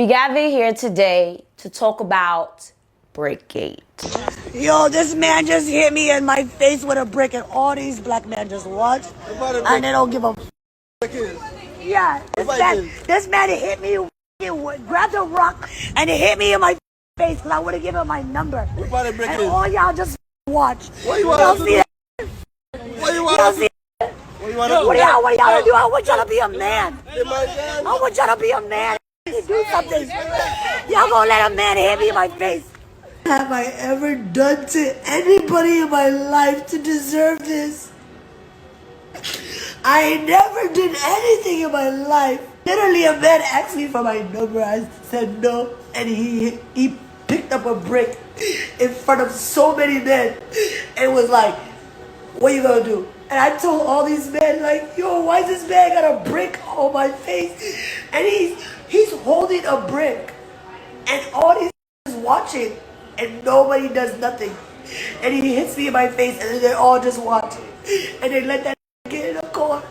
We gather here today to talk about Brickgate. Yo, this man just hit me in my face with a brick, and all these black men just watch, and they don't give a f. Yeah, this man hit me, grabbed a rock, and it hit me in my face because I would have given him my number. And all y'all just watch. What you want to do? What you want to do? What y'all do? I want y'all to be a man. I want y'all to be a man. Do something. Y'all gonna let a man hit me in my face? Have I ever done to anybody in my life to deserve this? I never did anything in my life. Literally, a man asked me for my number. I said no, and he picked up a brick in front of so many men and was like, "What you gonna do?" And I told all these men, like, "Yo, why is this man got a brick on my face?" And he's holding a brick, and all these is watching, and nobody does nothing. And he hits me in my face, and then they all just watch, and they let that get in the car.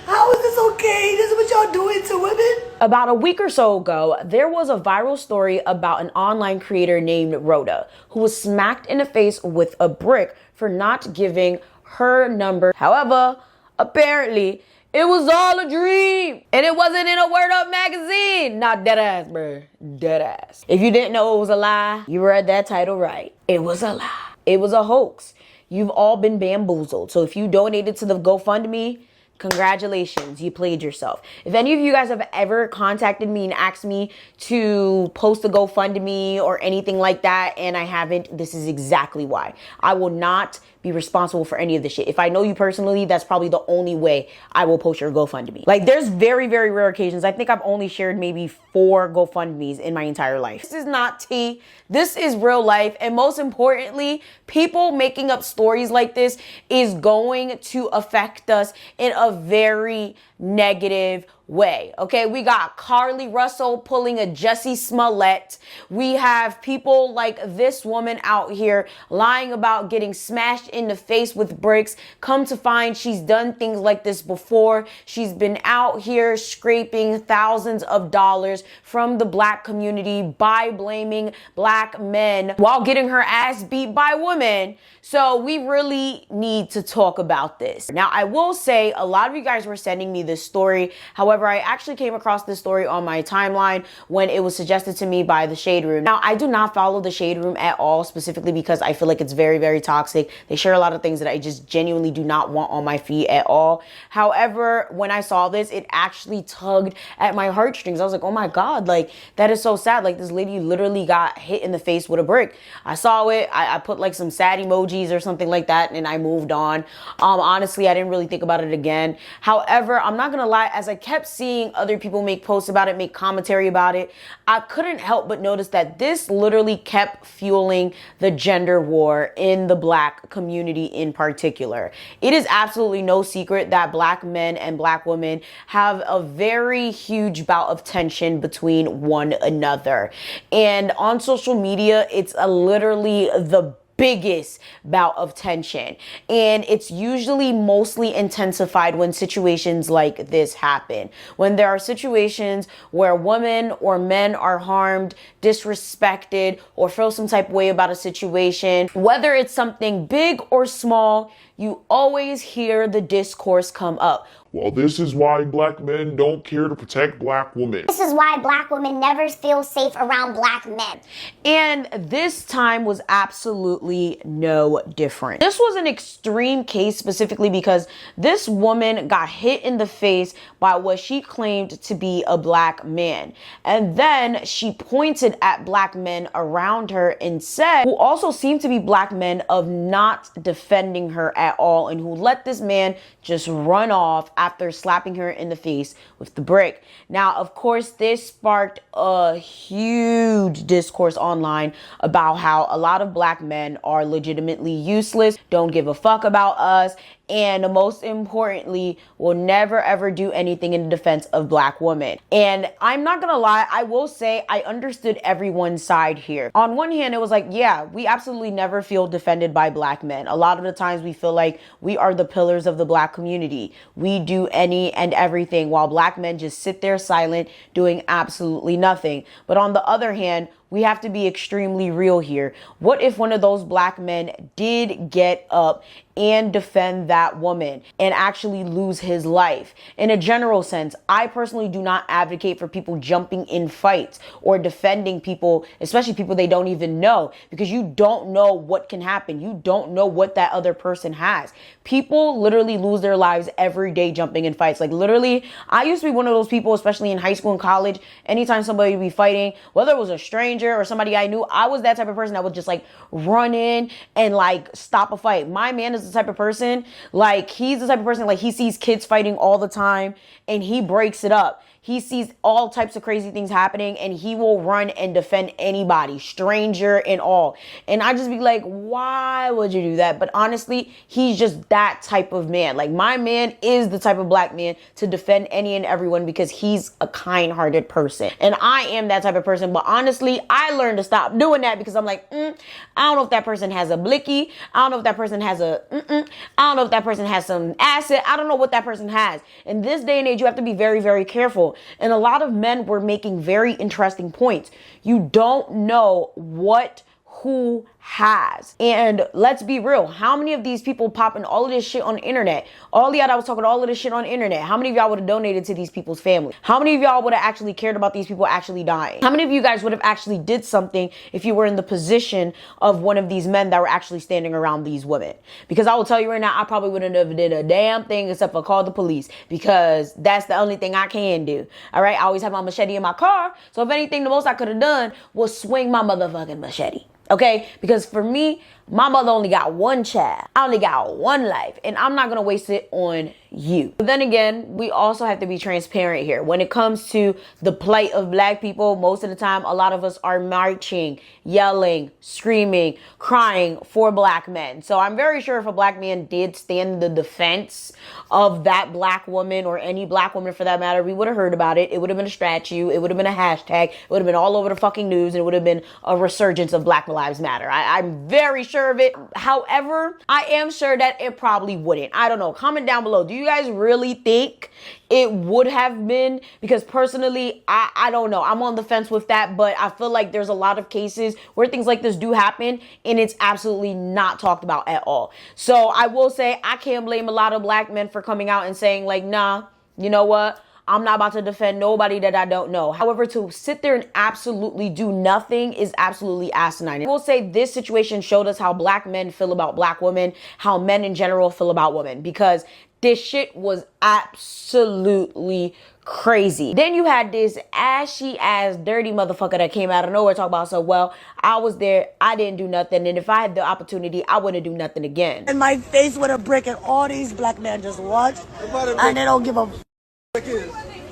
How is this okay? This is what y'all doing to women? About a week or so ago, there was a viral story about an online creator named Roda, who was smacked in the face with a brick for not giving her number. However, apparently, it was all a dream, and it wasn't in a Word Up magazine. Not dead ass, bro. Dead ass. If you didn't know it was a lie, you read that title right. It was a lie. It was a hoax. You've all been bamboozled. So if you donated to the GoFundMe, congratulations, you played yourself. If any of you guys have ever contacted me and asked me to post a GoFundMe or anything like that, and I haven't, this is exactly why. I will not be responsible for any of this shit. If I know you personally, that's probably the only way I will post your GoFundMe. Like, there's very, very rare occasions. I think I've only shared maybe 4 GoFundMes in my entire life. This is not tea. This is real life. And most importantly, people making up stories like this is going to affect us in a very negative way. Okay, we got Carly Russell pulling a Jussie Smollett. We have people like this woman out here lying about getting smashed in the face with bricks. Come to find she's done things like this before. She's been out here scraping thousands of dollars from the black community by blaming black men while getting her ass beat by women. So we really need to talk about this. Now, I will say a lot of you guys were sending me this story. However, I actually came across this story on my timeline when it was suggested to me by the Shade Room. Now, I do not follow the Shade Room at all, specifically because I feel like it's very, very toxic. They share a lot of things that I just genuinely do not want on my feed at all. However, when I saw this, it actually tugged at my heartstrings. I was like, oh my God, like, that is so sad. Like, this lady literally got hit in the face with a brick. I saw it. I put like some sad emojis or something like that, and I moved on. Honestly, I didn't really think about it again. However, I'm not gonna lie, as I kept seeing other people make posts about it, make commentary about it, I couldn't help but notice that this literally kept fueling the gender war in the black community in particular. It is absolutely no secret that black men and black women have a very huge bout of tension between one another. And on social media, it's literally the biggest bout of tension, and it's usually mostly intensified when situations like this happen. When there are situations where women or men are harmed, disrespected, or feel some type of way about a situation, whether it's something big or small, you always hear the discourse come up. Well, this is why black men don't care to protect black women. This is why black women never feel safe around black men. And this time was absolutely no different. This was an extreme case specifically because this woman got hit in the face by what she claimed to be a black man. And then she pointed at black men around her and said, who also seemed to be black men, of not defending her at all, and who let this man just run off after slapping her in the face with the brick. Now, of course, this sparked a huge discourse online about how a lot of black men are legitimately useless, don't give a fuck about us, and most importantly, will never ever do anything in defense of black women. And I'm not gonna lie, I will say I understood everyone's side here. On one hand, it was like, yeah, we absolutely never feel defended by black men. A lot of the times we feel like we are the pillars of the black community. We do any and everything while black men just sit there silent, doing absolutely nothing. But on the other hand, we have to be extremely real here. What if one of those black men did get up and defend that woman and actually lose his life? In a general sense, I personally do not advocate for people jumping in fights or defending people, especially people they don't even know, because you don't know what can happen. You don't know what that other person has. People literally lose their lives every day jumping in fights. Like literally, I used to be one of those people, especially in high school and college. Anytime somebody would be fighting, whether it was a stranger or somebody I knew, I was that type of person that would just like run in and like stop a fight. My man is the type of person, like he's the type of person, like he sees kids fighting all the time and he breaks it up. He sees all types of crazy things happening and he will run and defend anybody, stranger and all. And I just be like, why would you do that? But honestly, he's just that type of man. Like my man is the type of black man to defend any and everyone because he's a kind-hearted person. And I am that type of person. But honestly, I learned to stop doing that because I'm like, I don't know if that person has a blicky. I don't know if that person has a, I don't know if that person has some acid. I don't know what that person has. In this day and age, you have to be very, very careful. And a lot of men were making very interesting points. You don't know what who has. And let's be real. How many of these people popping all of this shit on the internet? All y'all that was talking all of this shit on the internet. How many of y'all would have donated to these people's family? How many of y'all would have actually cared about these people actually dying? How many of you guys would have actually did something if you were in the position of one of these men that were actually standing around these women? Because I will tell you right now, I probably wouldn't have did a damn thing except for call the police, because that's the only thing I can do. All right. I always have my machete in my car. So if anything, the most I could have done was swing my motherfucking machete. Okay, because for me, my mother only got one child. I only got one life, and I'm not going to waste it on you. But then again, we also have to be transparent here. When it comes to the plight of black people, most of the time, a lot of us are marching, yelling, screaming, crying for black men. So I'm very sure if a black man did stand the defense of that black woman or any black woman for that matter, we would have heard about it. It would have been a statue. It would have been a hashtag. It would have been all over the fucking news, and it would have been a resurgence of Black Lives Matter. I'm very sure of it. However, I am sure that it probably wouldn't. I don't know. Comment down below. Do you guys really think it would have been? Because personally, I don't know. I'm on the fence with that, but I feel like there's a lot of cases where things like this do happen and it's absolutely not talked about at all. So I will say I can't blame a lot of black men for coming out and saying like, nah, you know what? I'm not about to defend nobody that I don't know. However, to sit there and absolutely do nothing is absolutely asinine. I will say this situation showed us how black men feel about black women, how men in general feel about women, because this shit was absolutely crazy. Then you had this ashy ass dirty motherfucker that came out of nowhere talking about, so well, I was there, I didn't do nothing, and if I had the opportunity, I wouldn't do nothing again. In my face with a brick, and all these black men just watch and they don't give a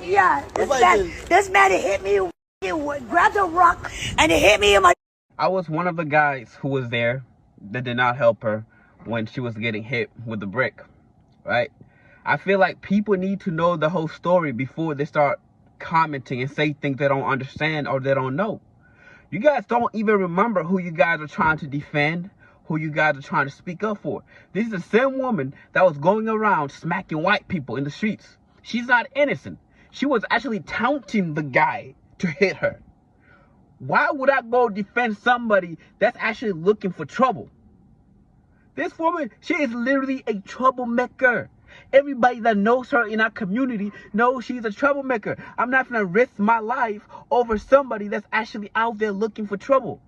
yeah, this man hit me, grabbed a rock and it hit me in my. I was one of the guys who was there that did not help her when she was getting hit with the brick, right? I feel like people need to know the whole story before they start commenting and say things they don't understand or they don't know. You guys don't even remember who you guys are trying to defend, who you guys are trying to speak up for. This is the same woman that was going around smacking white people in the streets. She's not innocent. She was actually taunting the guy to hit her. Why would I go defend somebody that's actually looking for trouble? This woman, she is literally a troublemaker. Everybody that knows her in our community knows she's a troublemaker. I'm not going to risk my life over somebody that's actually out there looking for trouble.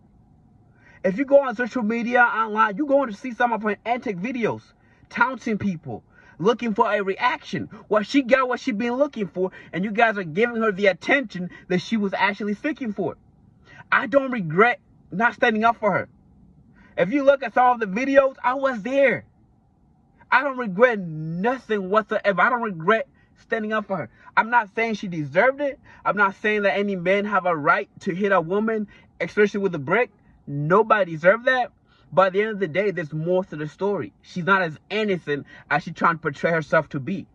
If you go on social media, online, you're going to see some of her antic videos, taunting people, looking for a reaction. Well, she got what she been looking for, and you guys are giving her the attention that she was actually seeking for. I don't regret not standing up for her. If you look at some of the videos, I was there. I don't regret nothing whatsoever. I don't regret standing up for her. I'm not saying she deserved it. I'm not saying that any men have a right to hit a woman, especially with a brick. Nobody deserved that. But at the end of the day, there's more to the story. She's not as innocent as she's trying to portray herself to be.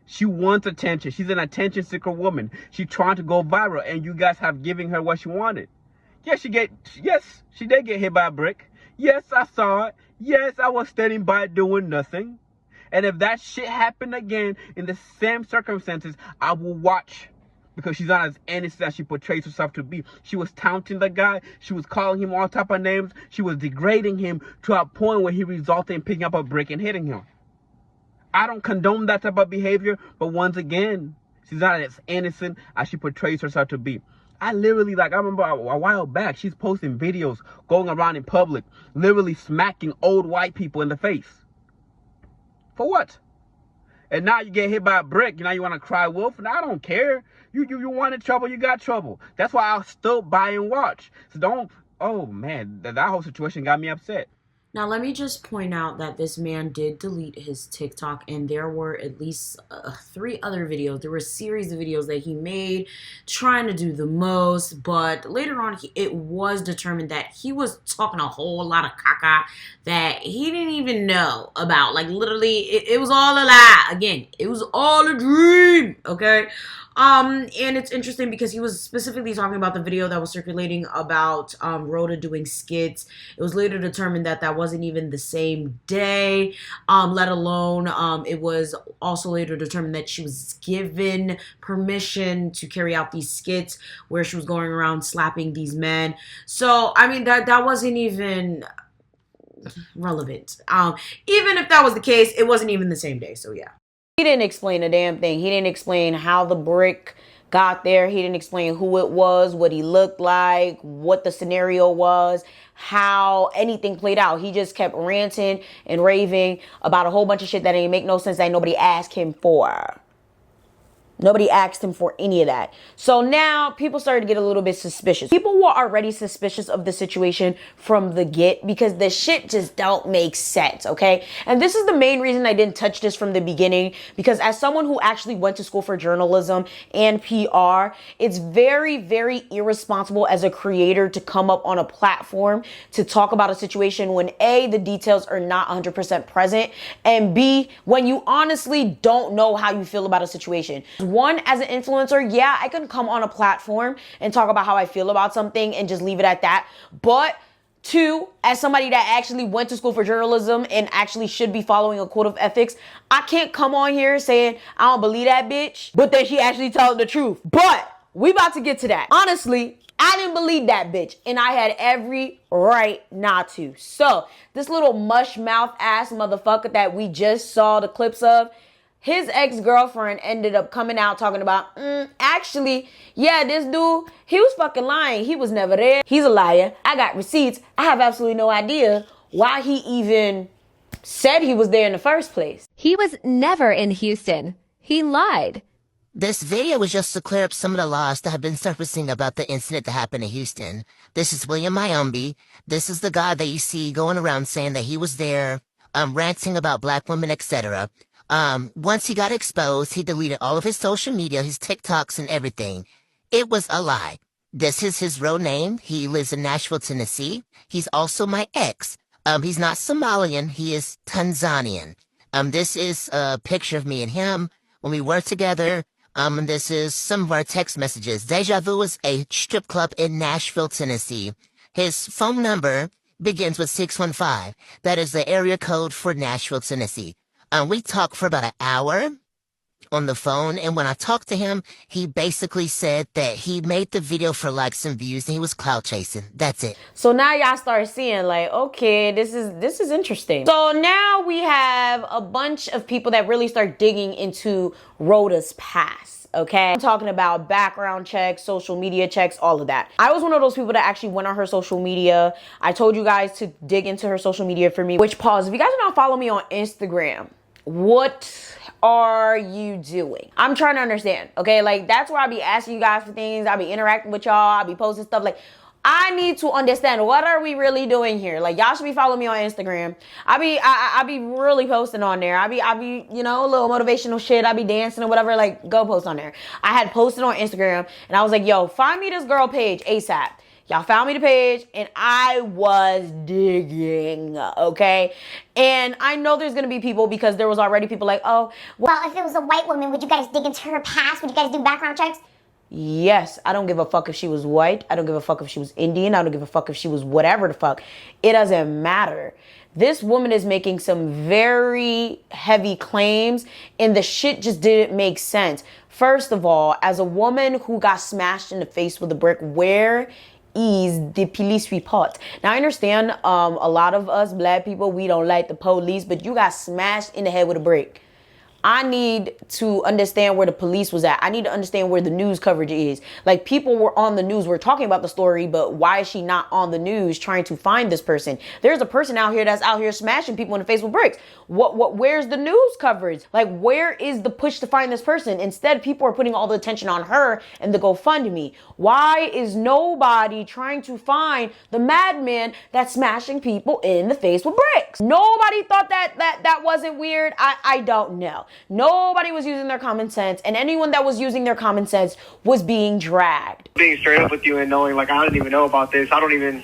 She wants attention. She's an attention seeker woman. She's trying to go viral, and you guys have given her what she wanted. Yes, she did get hit by a brick. Yes, I saw it. Yes, I was standing by doing nothing. And if that shit happened again in the same circumstances, I will watch. Because she's not as innocent as she portrays herself to be. She was taunting the guy. She was calling him all type of names. She was degrading him to a point where he resulted in picking up a brick and hitting him. I don't condone that type of behavior, but once again, she's not as innocent as she portrays herself to be. I literally, I remember a while back, she's posting videos going around in public, literally smacking old white people in the face. For what? And now you get hit by a brick, now you want to cry wolf? And I don't care. You wanted trouble, you got trouble. That's why I'll still buy and watch. So don't, oh man, that whole situation got me upset. Now, let me just point out that this man did delete his TikTok, and there were at least 3 other videos. There were a series of videos that he made trying to do the most, but later on, it was determined that he was talking a whole lot of caca that he didn't even know about. Like, literally, it was all a lie. Again, it was all a dream, okay? And it's interesting because he was specifically talking about the video that was circulating about Roda doing skits. It was later determined that that wasn't even the same day, let alone it was also later determined that she was given permission to carry out these skits where she was going around slapping these men. So, I mean, that wasn't even relevant. Even if that was the case, it wasn't even the same day. So, yeah. He didn't explain a damn thing. He didn't explain how the brick got there. He didn't explain who it was, what he looked like, what the scenario was, how anything played out. He just kept ranting and raving about a whole bunch of shit that didn't make no sense, that nobody asked him for. Nobody asked him for any of that. So now people started to get a little bit suspicious. People were already suspicious of the situation from the get because the shit just don't make sense, okay? And this is the main reason I didn't touch this from the beginning, because as someone who actually went to school for journalism and PR, it's very, very irresponsible as a creator to come up on a platform to talk about a situation when A, the details are not 100% present, and B, when you honestly don't know how you feel about a situation. One, as an influencer, yeah, I can come on a platform and talk about how I feel about something and just leave it at that. But 2, as somebody that actually went to school for journalism and actually should be following a code of ethics, I can't come on here saying I don't believe that bitch, but then she actually telling the truth. But we about to get to that. Honestly, I didn't believe that bitch, and I had every right not to. So this little mush mouth ass motherfucker that we just saw the clips of, his ex-girlfriend ended up coming out talking about, actually, yeah, this dude, he was fucking lying. He was never there. He's a liar. I got receipts. I have absolutely no idea why he even said he was there in the first place. He was never in Houston. He lied. This video was just to clear up some of the lies that have been surfacing about the incident that happened in Houston. This is William Mayombe. This is the guy that you see going around saying that he was there, ranting about black women, etc. Once he got exposed, he deleted all of his social media, his TikToks and everything. It was a lie. This is his real name. He lives in Nashville, Tennessee. He's also my ex. He's not Somalian. He is Tanzanian. This is a picture of me and him when we were together. And this is some of our text messages. Deja Vu is a strip club in Nashville, Tennessee. His phone number begins with 615. That is the area code for Nashville, Tennessee. We talked for about an hour on the phone, and when I talked to him, he basically said that he made the video for likes and views, and he was clout chasing. That's it. So now y'all start seeing like, okay, this is interesting. So now we have a bunch of people that really start digging into Roda's past. Okay, I'm talking about background checks, social media checks, all of that. I was one of those people that actually went on her social media. I told you guys to dig into her social media for me, which pause. If you guys do not follow me on Instagram, what are you doing? I'm trying to understand, okay? Like, that's where I be asking you guys for things. I be interacting with y'all. I be posting stuff. Like, I need to understand, what are we really doing here? Like, y'all should be following me on Instagram. I be really posting on there. I be, you know, a little motivational shit. I be dancing or whatever. Like, go post on there. I had posted on Instagram, and I was like, yo, find me this girl page ASAP. Y'all found me the page and I was digging, okay? And I know there's gonna be people, because there was already people like, oh, well, if it was a white woman, would you guys dig into her past? Would you guys do background checks? yes, I don't give a fuck if she was white. I don't give a fuck if she was Indian. I don't give a fuck if she was whatever the fuck. It doesn't matter. This woman is making some very heavy claims and the shit just didn't make sense. First of all, as a woman who got smashed in the face with a brick, where is the police report? Now I understand a lot of us black people, we don't like the police, but you got smashed in the head with a brick. I need to understand where the police was at. I need to understand where the news coverage is. Like, people were on the news, we're talking about the story, but why is she not on the news trying to find this person? There's a person out here that's out here smashing people in the face with bricks. Where's the news coverage? Like, where is the push to find this person? Instead, people are putting all the attention on her and the GoFundMe. Why is nobody trying to find the madman that's smashing people in the face with bricks? Nobody thought that wasn't weird. I don't know. Nobody was using their common sense, and anyone that was using their common sense was being dragged. Being straight up with you and knowing, like, I didn't even know about this. I didn't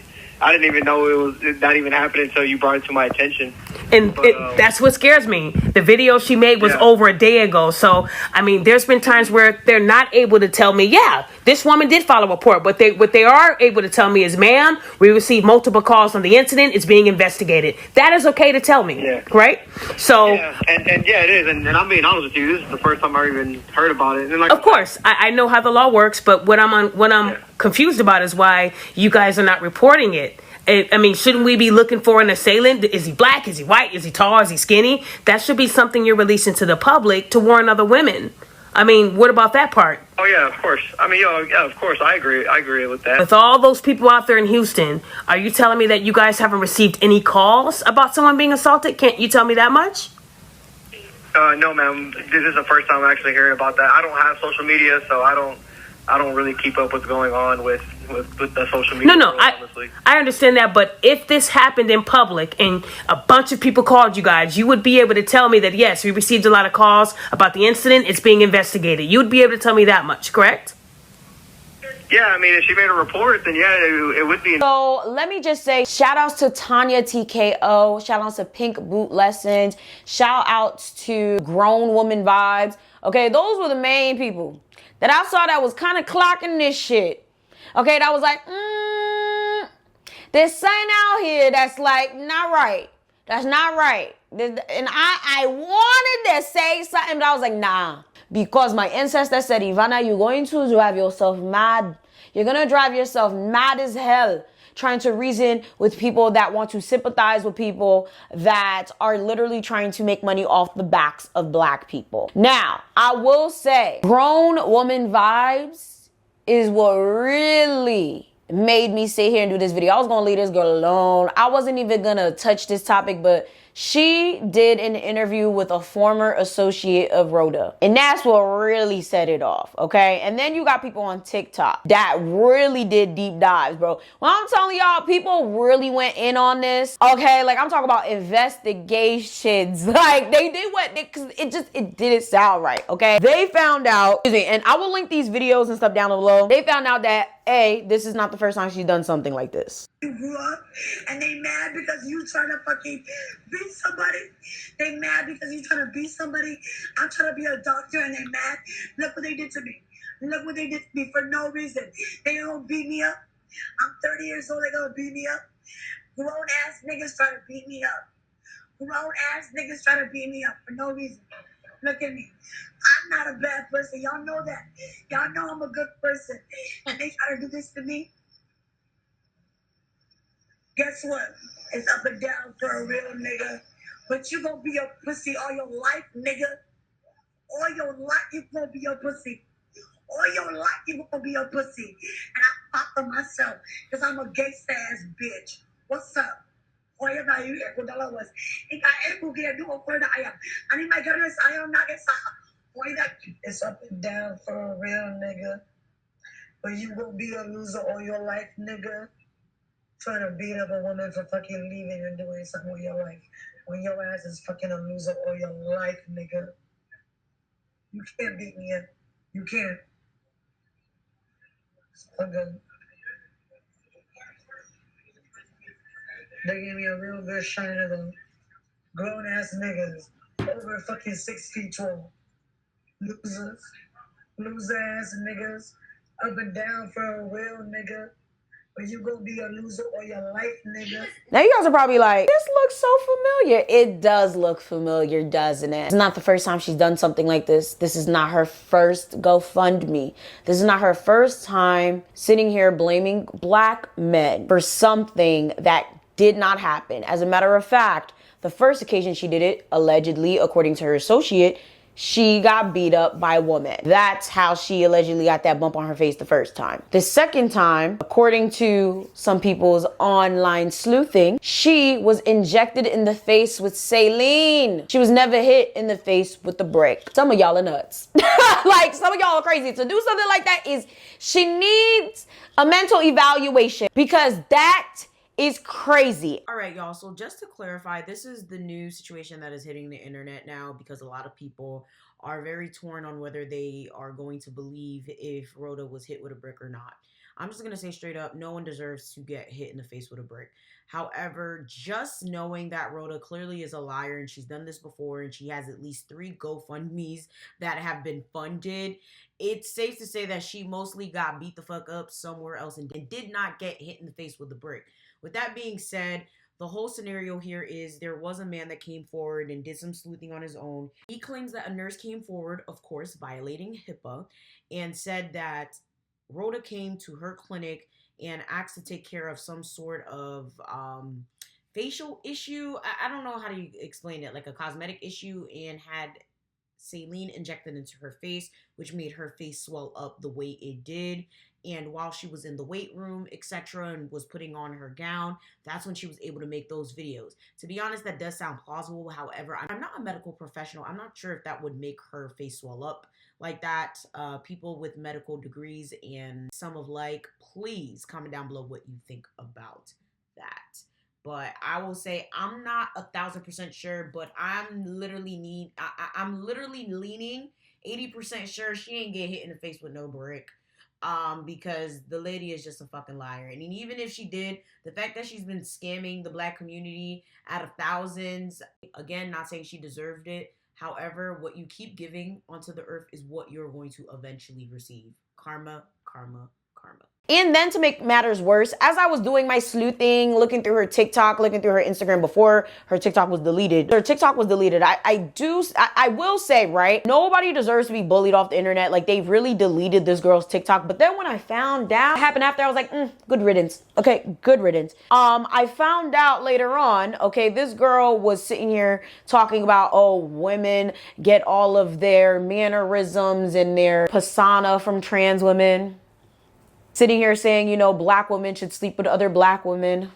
even know it was not even happening until you brought it to my attention. And that's what scares me. The video she made was over a day ago. So, I mean, there's been times where they're not able to tell me, yeah, this woman did file a report. But what they are able to tell me is, ma'am, we received multiple calls on the incident. It's being investigated. That is okay to tell me, right? So, and yeah, it is. And I'm being honest with you. This is the first time I even heard about it. And like, of course, I know how the law works. But what I'm confused about is why you guys are not reporting it. I mean, shouldn't we be looking for an assailant? Is he black? Is he white? Is he tall? Is he skinny? That should be something you're releasing to the public to warn other women. I mean, what about that part? Oh, yeah, of course. I mean, yeah, of course. I agree. I agree with that. With all those people out there in Houston, are you telling me that you guys haven't received any calls about someone being assaulted? Can't you tell me that much? No, ma'am. This is the first time I'm actually hearing about that. I don't have social media, so I don't really keep up what's going on with the social media. No, I understand that, but if this happened in public and a bunch of people called you guys, you would be able to tell me that, yes, we received a lot of calls about the incident, it's being investigated. You would be able to tell me that much, correct? Yeah, I mean, if she made a report, then yeah, it would be. So let me just say, shout outs to Tanya TKO, shout outs to Pink Boot Lessons, shout outs to Grown Woman Vibes. Okay, those were the main people that I saw that was kind of clocking this shit. Okay, that was like, there's something out here that's like, not right. That's not right. And I wanted to say something, but I was like, nah. Because my ancestor said, Ivana, you're going to drive yourself mad. You're going to drive yourself mad as hell trying to reason with people that want to sympathize with people that are literally trying to make money off the backs of black people. Now, I will say, Grown Woman Vibes is what really made me sit here and do this video. I was going to leave this girl alone. I wasn't even going to touch this topic, but she did an interview with a former associate of Roda. And that's what really set it off, okay? And then you got people on TikTok that really did deep dives, bro. When I'm telling y'all, people really went in on this, okay? Like, I'm talking about investigations. Like, they did because it didn't sound right, okay? They found out, and I will link these videos and stuff down below. They found out that, A, this is not the first time she's done something like this. You grew up and they mad because you trying to fucking beat somebody. They mad because you trying to beat somebody. I'm trying to be a doctor and they mad. Look what they did to me. Look what they did to me for no reason. They don't beat me up. I'm 30 years old. They gonna beat me up. Grown ass niggas trying to beat me up. Grown ass niggas trying to beat me up for no reason. Look at me. I'm not a bad person. Y'all know that. Y'all know I'm a good person. And they try to do this to me. Guess what? It's up and down for a real nigga. But you gonna be a pussy all your life, nigga. All your life you gonna be a pussy. All your life you gonna be a pussy. And I fought for myself because I'm a gangsta ass bitch. What's up? Oye, na yun, kung dalawas. Ika, kung ginagawa ko na ayam. Ani may ganas ayaw na sa. Oye, it's up and down for a real nigga. But you gonna be a loser all your life, nigga. Trying to beat up a woman for fucking leaving and doing something with your life. When your ass is fucking a loser all your life, nigga. You can't beat me up. You can't. It's all good. They gave me a real good shine of them. Grown ass niggas. Over fucking 6 feet tall. Losers. Loser ass niggas. Up and down for a real nigga. But you gonna be a loser all your life, nigga. Now you guys are probably like, this looks so familiar. It does look familiar, doesn't it? It's not the first time she's done something like this. This is not her first GoFundMe. This is not her first time sitting here blaming black men for something that did not happen. As a matter of fact, the first occasion she did it, allegedly, according to her associate, she got beat up by a woman. That's how she allegedly got that bump on her face the first time. The second time, according to some people's online sleuthing, she was injected in the face with saline. She was never hit in the face with the brick. Some of y'all are nuts. Like, some of y'all are crazy. To do something like that she needs a mental evaluation, because that is crazy. All right, y'all. So just to clarify, this is the new situation that is hitting the internet now, because a lot of people are very torn on whether they are going to believe if Rhoda was hit with a brick or not. I'm just going to say straight up, no one deserves to get hit in the face with a brick. However, just knowing that Rhoda clearly is a liar and she's done this before and she has at least 3 GoFundMes that have been funded, it's safe to say that she mostly got beat the fuck up somewhere else and did not get hit in the face with a brick. With that being said, the whole scenario here is there was a man that came forward and did some sleuthing on his own. He claims that a nurse came forward, of course, violating HIPAA, and said that Rhoda came to her clinic and asked to take care of some sort of facial issue. I don't know how to explain it, like a cosmetic issue, and had saline injected into her face, which made her face swell up the way it did. And while she was in the weight room, etc., and was putting on her gown, that's when she was able to make those videos. To be honest, that does sound plausible. However, I'm not a medical professional. I'm not sure if that would make her face swell up like that. People with medical degrees and some of like, please comment down below what you think about that. But I will say I'm not 1,000% sure, but I'm literally leaning 80% sure she ain't get hit in the face with no brick. Because the lady is just a fucking liar. And even if she did, the fact that she's been scamming the black community out of thousands, again, not saying she deserved it. However, what you keep giving onto the earth is what you're going to eventually receive. Karma, karma, karma. And then to make matters worse, as I was doing my sleuthing, looking through her TikTok, looking through her Instagram before her TikTok was deleted. I will say, right, nobody deserves to be bullied off the internet. Like, they really deleted this girl's TikTok. But then when I found out what happened after, I was like, good riddance. Okay, good riddance. I found out later on, okay, this girl was sitting here talking about, oh, women get all of their mannerisms and their persona from trans women. Sitting here saying, you know, black women should sleep with other black women.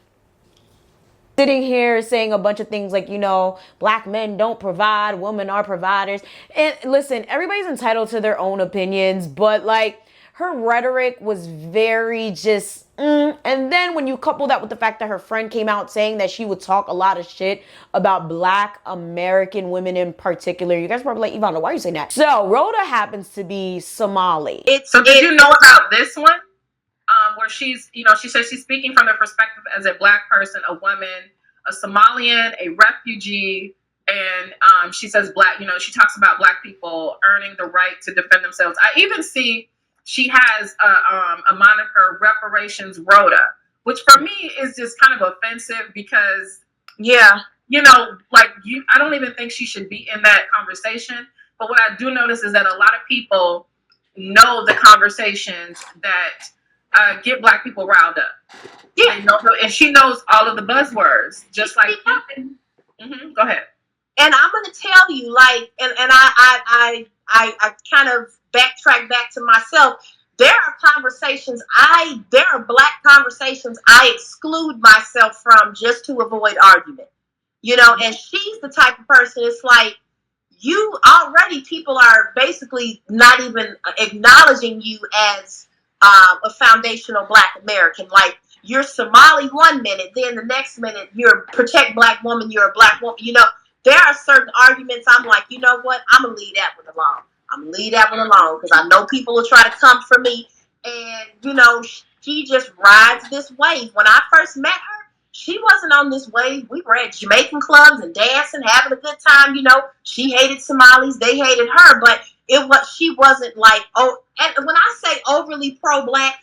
Sitting here saying a bunch of things like, you know, black men don't provide, women are providers. And listen, everybody's entitled to their own opinions, but like, her rhetoric was very just, And then when you couple that with the fact that her friend came out saying that she would talk a lot of shit about black American women in particular, you guys are probably like, Ivana, why are you saying that? So Rhoda happens to be Somali. So did you know about this one? Where she's, you know, she says she's speaking from the perspective as a black person, a woman, a Somalian, a refugee, and she says black, you know, she talks about black people earning the right to defend themselves. I even see she has a moniker, Reparations Rhoda, which for me is just kind of offensive because, yeah, you know, like I don't even think she should be in that conversation. But what I do notice is that a lot of people know the conversations that get black people riled up. Yeah, you know, and she knows all of the buzzwords, just like. Go ahead. And I'm going to tell you, like, and I kind of backtrack back to myself. There are conversations there are black conversations I exclude myself from just to avoid argument. You know, and she's the type of person. It's like you already people are basically not even acknowledging you as a foundational black American. Like, you're Somali one minute, then the next minute you're protect black woman, you're a black woman. You know, there are certain arguments I'm like, you know what, I'm gonna leave that one alone. I'm gonna leave that one alone because I know people will try to come for me. And you know, she just rides this wave. When I first met her, She wasn't on this wave. We were at Jamaican clubs and dancing, having a good time. You know, she hated Somalis, they hated her, but she wasn't like, oh, and when I say overly pro-black,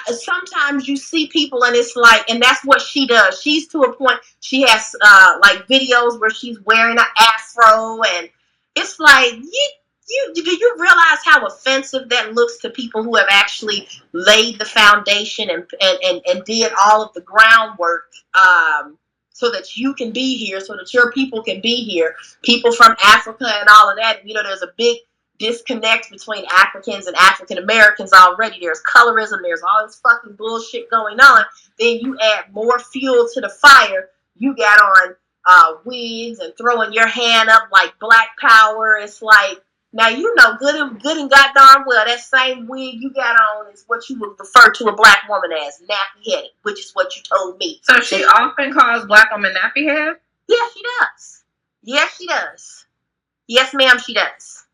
sometimes you see people and it's like, and that's what she does. She's to a point, she has like videos where she's wearing an afro, and it's like, do you realize how offensive that looks to people who have actually laid the foundation and did all of the groundwork so that you can be here, so that your people can be here, people from Africa and all of that. You know, there's a big disconnect between Africans and African Americans already. There's colorism, there's all this fucking bullshit going on. Then you add more fuel to the fire. You got on wigs and throwing your hand up like Black Power. It's like, now you know good and goddamn well that same wig you got on is what you would refer to a black woman as, nappy headed, which is what you told me. So she often calls black women nappy head? Yeah, she does. Yes, she does. Yes, ma'am, she does.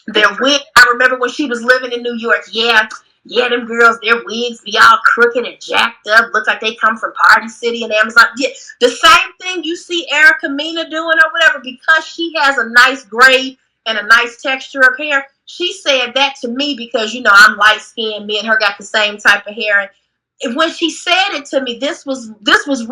Their wig, I remember when she was living in New York, yeah, them girls, their wigs be all crooked and jacked up, look like they come from Party City and Amazon. Yeah, the same thing you see Erica Mena doing or whatever, because she has a nice braid and a nice texture of hair. She said that to me because, you know, I'm light-skinned, me and her got the same type of hair. And when she said it to me, this was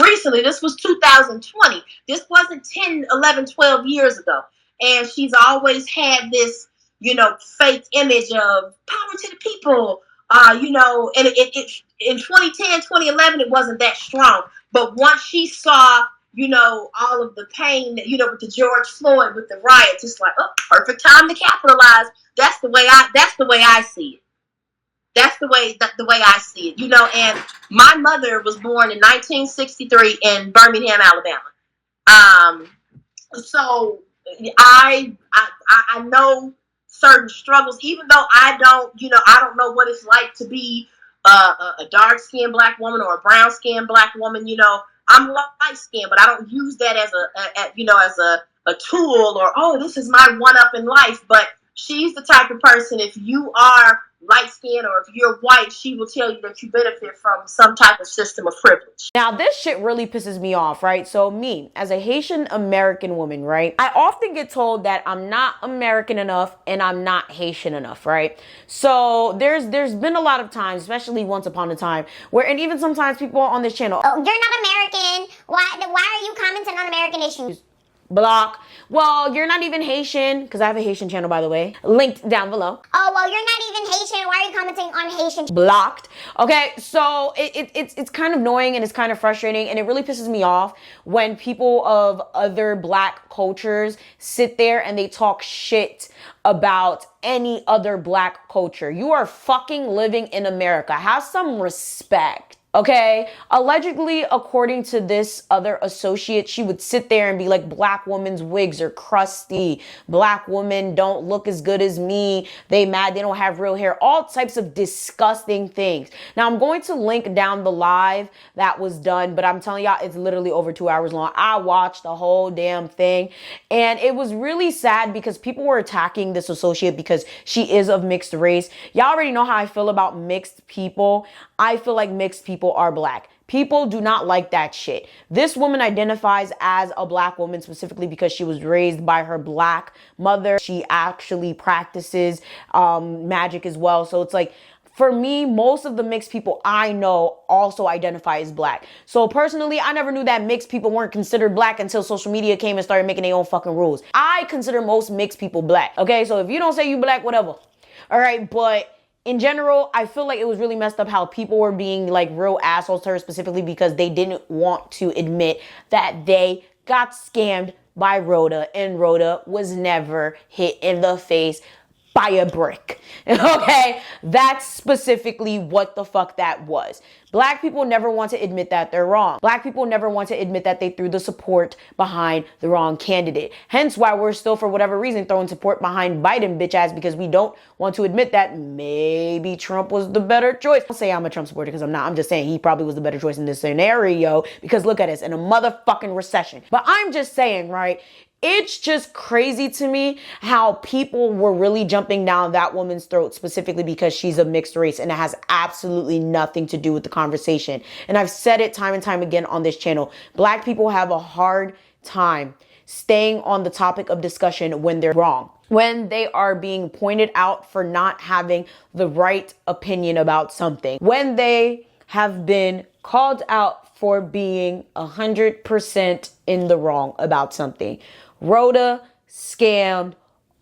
recently, this was 2020. This wasn't 10, 11, 12 years ago. And she's always had this, you know, fake image of power to the people, you know, and it in 2010, 2011, it wasn't that strong. But once she saw, you know, all of the pain, you know, with the George Floyd, with the riots, it's like, oh, perfect time to capitalize. That's the way I see it. That's the way I see it, you know. And my mother was born in 1963 in Birmingham, Alabama. So I know certain struggles, even though I don't know what it's like to be a dark-skinned black woman or a brown-skinned black woman. You know, I'm light-skinned, but I don't use that as a tool or, oh, this is my one-up in life. But she's the type of person, if you are light-skinned or if you're white, she will tell you that you benefit from some type of system of privilege. Now, this shit really pisses me off, right? So me, as a Haitian-American woman, right? I often get told that I'm not American enough and I'm not Haitian enough, right? So there's been a lot of times, especially once upon a time, where, and even sometimes people on this channel, oh, you're not American. Why are you commenting on American issues? block. Well, you're not even Haitian, because I have a Haitian channel, by the way, linked down below. Oh, well, you're not even Haitian. Why are you commenting on Haitian? Blocked. Okay, so it's kind of annoying and it's kind of frustrating, and it really pisses me off when people of other black cultures sit there and they talk shit about any other black culture. You are fucking living in America. Have some respect. Okay, allegedly, according to this other associate, she would sit there and be like, black women's wigs are crusty. Black women don't look as good as me. They mad they don't have real hair. All types of disgusting things. Now, I'm going to link down the live that was done, but I'm telling y'all, it's literally over 2 hours long. I watched the whole damn thing, and it was really sad because people were attacking this associate because she is of mixed race. Y'all already know how I feel about mixed people. I feel like mixed people are black. People do not like that shit. This woman identifies as a black woman specifically because she was raised by her black mother. She actually practices magic as well. So it's like, for me, most of the mixed people I know also identify as black. So personally, I never knew that mixed people weren't considered black until social media came and started making their own fucking rules. I consider most mixed people black. Okay, so if you don't say you black, whatever. All right, but in general, I feel like it was really messed up how people were being like real assholes to her specifically because they didn't want to admit that they got scammed by Roda, and Roda was never hit in the face by a brick. Okay, that's specifically what the fuck that was. Black people never want to admit that they're wrong. Black people never want to admit that they threw the support behind the wrong candidate. Hence why we're still, for whatever reason, throwing support behind Biden, bitch ass, because we don't want to admit that maybe Trump was the better choice. I'll say I'm a Trump supporter because I'm not. I'm just saying he probably was the better choice in this scenario because look at us in a motherfucking recession. But I'm just saying, right? It's just crazy to me how people were really jumping down that woman's throat specifically because she's a mixed race, and it has absolutely nothing to do with the conversation. And I've said it time and time again on this channel. Black people have a hard time staying on the topic of discussion when they're wrong, when they are being pointed out for not having the right opinion about something, when they have been called out for being 100% in the wrong about something. Roda scammed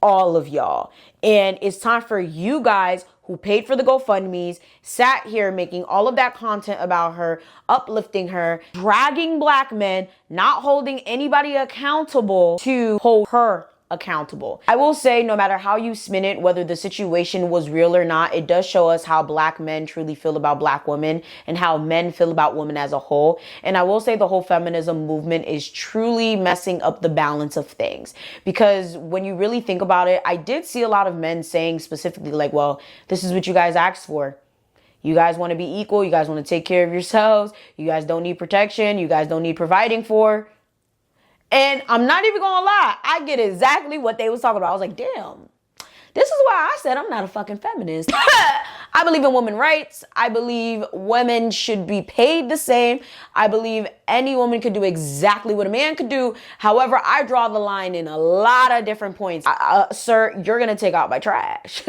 all of y'all. And it's time for you guys who paid for the GoFundMes, sat here making all of that content about her, uplifting her, dragging black men, not holding anybody accountable to hold her accountable. I will say, no matter how you spin it, whether the situation was real or not, it does show us how black men truly feel about black women and how men feel about women as a whole. And I will say the whole feminism movement is truly messing up the balance of things, because when you really think about it, I did see a lot of men saying specifically like, well, this is what you guys asked for. You guys want to be equal. You guys want to take care of yourselves. You guys don't need protection. You guys don't need providing for. And I'm not even gonna lie, I get exactly what they was talking about. I was like, damn, this is why I said I'm not a fucking feminist. I believe in women's rights. I believe women should be paid the same. I believe any woman could do exactly what a man could do. However, I draw the line in a lot of different points. Sir, you're going to take out my trash.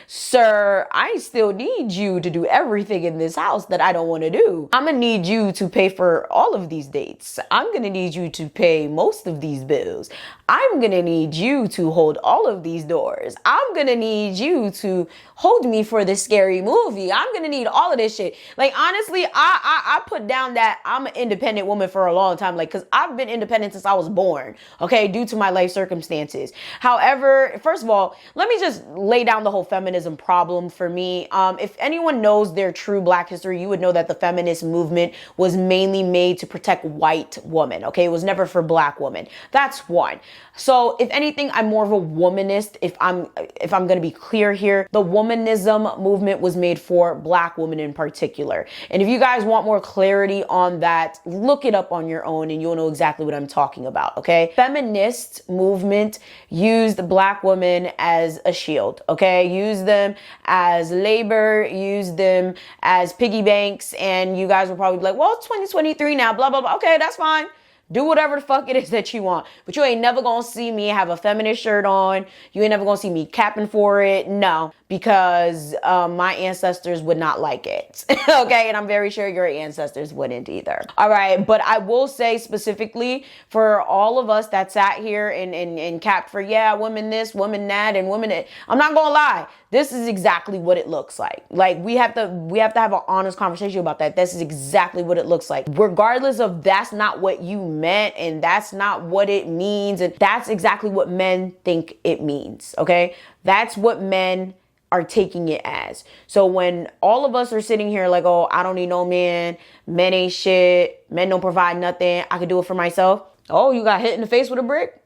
Sir, I still need you to do everything in this house that I don't want to do. I'm going to need you to pay for all of these dates. I'm going to need you to pay most of these bills. I'm going to need you to hold all of these doors. I'm going to need you to hold me for this scary movie. I'm going to need all of this shit. Like, honestly, I put down that I'm an independent woman for a long time. Like, because I've been independent since I was born, okay, due to my life circumstances. However, first of all, let me just lay down the whole feminism problem for me. If anyone knows their true black history, you would know that the feminist movement was mainly made to protect white women, okay? It was never for black women. That's one. So if anything, I'm more of a womanist. If I'm going to be clear here, the womanism movement was made for black women in particular. And if you guys want more clarity on that, look it up on your own and you'll know exactly what I'm talking about, okay? Feminist movement used black women as a shield, okay? Used them as labor, used them as piggy banks, and you guys will probably be like, well, it's 2023 now, blah, blah, blah. Okay, that's fine. Do whatever the fuck it is that you want. But you ain't never gonna see me have a feminist shirt on. You ain't never gonna see me capping for it. No, because my ancestors would not like it. Okay, and I'm very sure your ancestors wouldn't either. All right, but I will say specifically for all of us that sat here and capped for, yeah, women this, women that, and women that, I'm not gonna lie. This is exactly what it looks like. Like, we have to have an honest conversation about that. This is exactly what it looks like. Regardless of that's not what you meant and that's not what it means. And that's exactly what men think it means. Okay. That's what men are taking it as. So when all of us are sitting here like, oh, I don't need no man. Men ain't shit. Men don't provide nothing. I could do it for myself. Oh, you got hit in the face with a brick?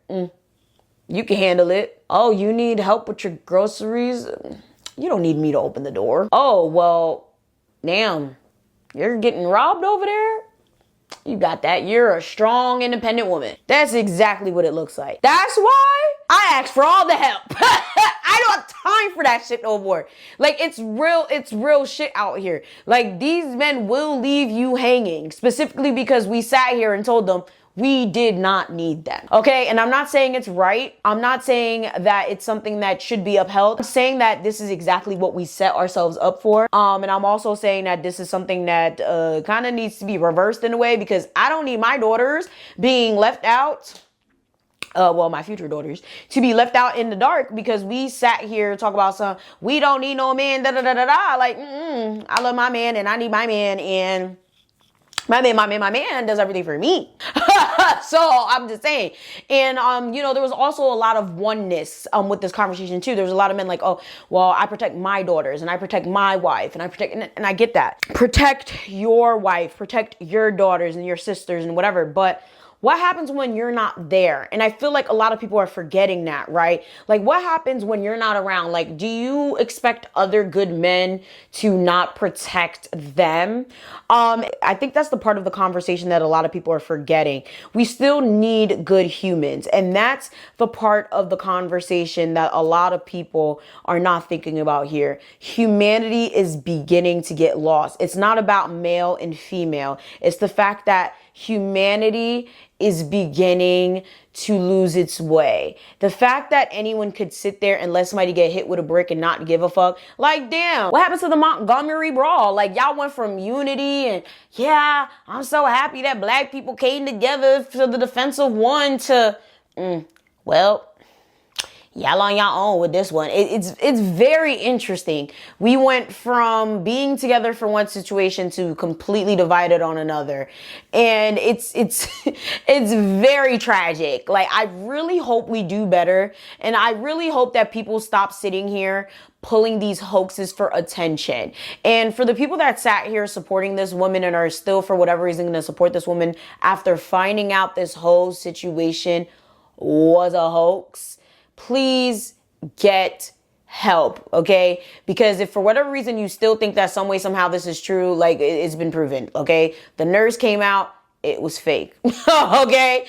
You can handle it. Oh, you need help with your groceries? You don't need me to open the door. Oh, well, damn, you're getting robbed over there? You got that. You're a strong, independent woman. That's exactly what it looks like. That's why I asked for all the help. I don't have time for that shit no more. Like, it's real shit out here. Like, these men will leave you hanging, specifically because we sat here and told them we did not need them. Okay, and I'm not saying it's right. I'm not saying that it's something that should be upheld. I'm saying that this is exactly what we set ourselves up for. And I'm also saying that this is something that kind of needs to be reversed in a way, because I don't need my daughters being left out. Well, my future daughters to be left out in the dark because we sat here talk about some, we don't need no man, da da da da da. Like, I love my man and I need my man, and my man does everything for me. So I'm just saying. And, you know, there was also a lot of oneness with this conversation too. There's a lot of men like, oh, well, I protect my daughters and I protect my wife and I protect, and I get that. Protect your wife, protect your daughters and your sisters and whatever. But What happens when you're not there? And I feel like a lot of people are forgetting that, right? Like, what happens when you're not around? Like, do you expect other good men to not protect them? I think that's the part of the conversation that a lot of people are forgetting. We still need good humans. And that's the part of the conversation that a lot of people are not thinking about here. Humanity is beginning to get lost. It's not about male and female. It's the fact that humanity is beginning to lose its way. The fact that anyone could sit there and let somebody get hit with a brick and not give a fuck. Like, damn, what happened to the Montgomery Brawl? Like, y'all went from unity and, yeah, I'm so happy that black people came together for the defense of one to, well, y'all on your own with this one. It's very interesting. We went from being together for one situation to completely divided on another. And it's very tragic. Like, I really hope we do better. And I really hope that people stop sitting here pulling these hoaxes for attention. And for the people that sat here supporting this woman and are still, for whatever reason, going to support this woman after finding out this whole situation was a hoax, please get help, okay? Because if for whatever reason you still think that some way, somehow this is true, like, it's been proven, okay? The nurse came out, it was fake, okay?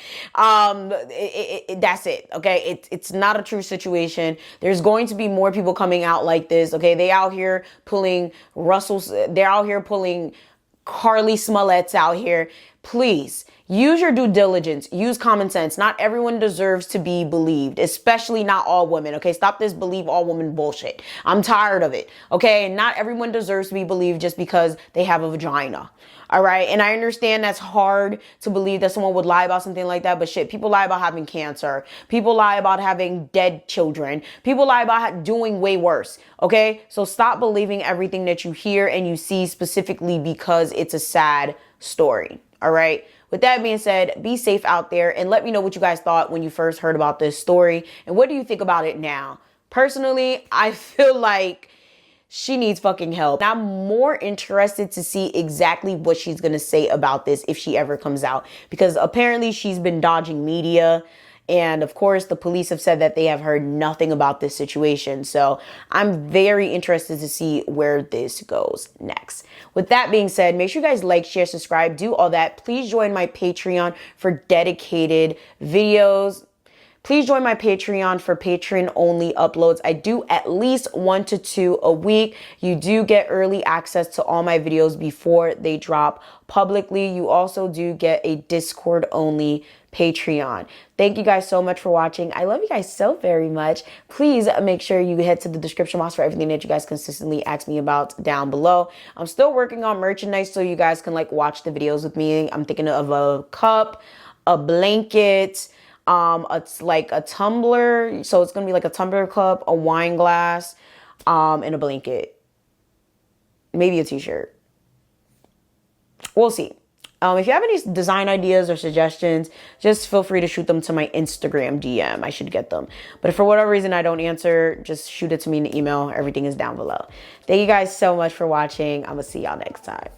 That's it, okay? It's not a true situation. There's going to be more people coming out like this, okay? They out here pulling they're out here pulling Carly Smollett's out here. Please, use your due diligence. Use common sense. Not everyone deserves to be believed, especially not all women, okay? Stop this believe all women bullshit. I'm tired of it, okay? Not everyone deserves to be believed just because they have a vagina, all right? And I understand that's hard to believe that someone would lie about something like that, but shit, people lie about having cancer. People lie about having dead children. People lie about doing way worse, okay? So stop believing everything that you hear and you see specifically because it's a sad story, all right? With that being said, be safe out there and let me know what you guys thought when you first heard about this story and what do you think about it now? Personally, I feel like she needs fucking help. I'm more interested to see exactly what she's gonna say about this if she ever comes out, because apparently she's been dodging media. And of course, the police have said that they have heard nothing about this situation. So I'm very interested to see where this goes next. With that being said, make sure you guys like, share, subscribe, do all that. Please join my Patreon for dedicated videos. Please join my Patreon for patron-only uploads. I do at least 1 to 2 a week. You do get early access to all my videos before they drop publicly. You also do get a Discord-only Patreon. Thank you guys so much for watching. I love you guys so very much. Please make sure you head to the description box for everything that you guys consistently ask me about down below. I'm still working on merchandise so you guys can like watch the videos with me. I'm thinking of a cup, a blanket, it's like a tumbler. So it's going to be like a tumbler cup, a wine glass, and a blanket. Maybe a t-shirt. We'll see. If you have any design ideas or suggestions, just feel free to shoot them to my Instagram DM. I should get them. But if for whatever reason I don't answer, just shoot it to me in the email. Everything is down below. Thank you guys so much for watching. I'm going to see y'all next time.